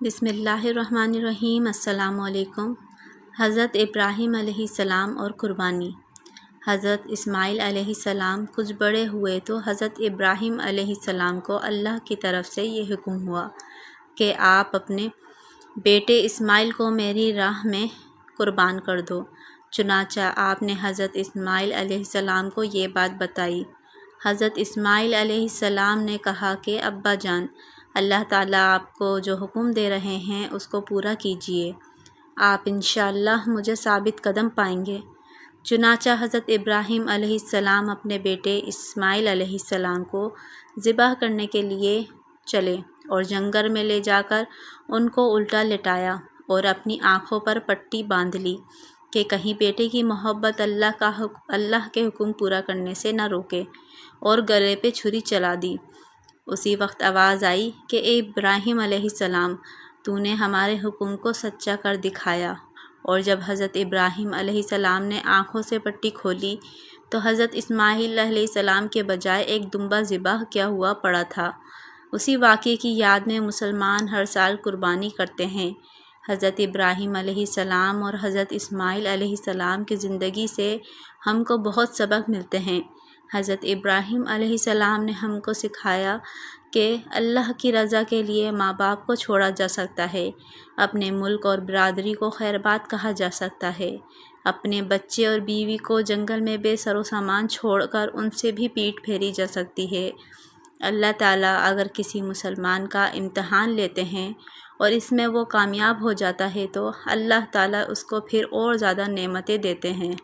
بسم اللہ الرحمن الرحیم۔ السلام علیکم۔ حضرت ابراہیم علیہ السلام اور قربانی۔ حضرت اسماعیل علیہ السلام کچھ بڑے ہوئے تو حضرت ابراہیم علیہ السلام کو اللہ کی طرف سے یہ حکم ہوا کہ آپ اپنے بیٹے اسماعیل کو میری راہ میں قربان کر دو۔ چنانچہ آپ نے حضرت اسماعیل علیہ السلام کو یہ بات بتائی۔ حضرت اسماعیل علیہ السلام نے کہا کہ ابا جان، اللہ تعالیٰ آپ کو جو حکم دے رہے ہیں اس کو پورا کیجیے، آپ انشاءاللہ مجھے ثابت قدم پائیں گے۔ چنانچہ حضرت ابراہیم علیہ السلام اپنے بیٹے اسماعیل علیہ السلام کو ذبح کرنے کے لیے چلے اور جنگل میں لے جا کر ان کو الٹا لٹایا اور اپنی آنکھوں پر پٹی باندھ لی کہ کہیں بیٹے کی محبت اللہ کے حکم پورا کرنے سے نہ روکے، اور گلے پہ چھری چلا دی۔ اسی وقت آواز آئی کہ اے ابراہیم علیہ السلام، تو نے ہمارے حکم کو سچا کر دکھایا۔ اور جب حضرت ابراہیم علیہ السلام نے آنکھوں سے پٹی کھولی تو حضرت اسماعیل علیہ السلام کے بجائے ایک دمبا ذبح کیا ہوا پڑا تھا۔ اسی واقعے کی یاد میں مسلمان ہر سال قربانی کرتے ہیں۔ حضرت ابراہیم علیہ السلام اور حضرت اسماعیل علیہ السلام کی زندگی سے ہم کو بہت سبق ملتے ہیں۔ حضرت ابراہیم علیہ السلام نے ہم کو سکھایا کہ اللہ کی رضا کے لیے ماں باپ کو چھوڑا جا سکتا ہے، اپنے ملک اور برادری کو خیرباد کہا جا سکتا ہے، اپنے بچے اور بیوی کو جنگل میں بے سر و سامان چھوڑ کر ان سے بھی پیٹھ پھیری جا سکتی ہے۔ اللہ تعالیٰ اگر کسی مسلمان کا امتحان لیتے ہیں اور اس میں وہ کامیاب ہو جاتا ہے تو اللہ تعالیٰ اس کو پھر اور زیادہ نعمتیں دیتے ہیں۔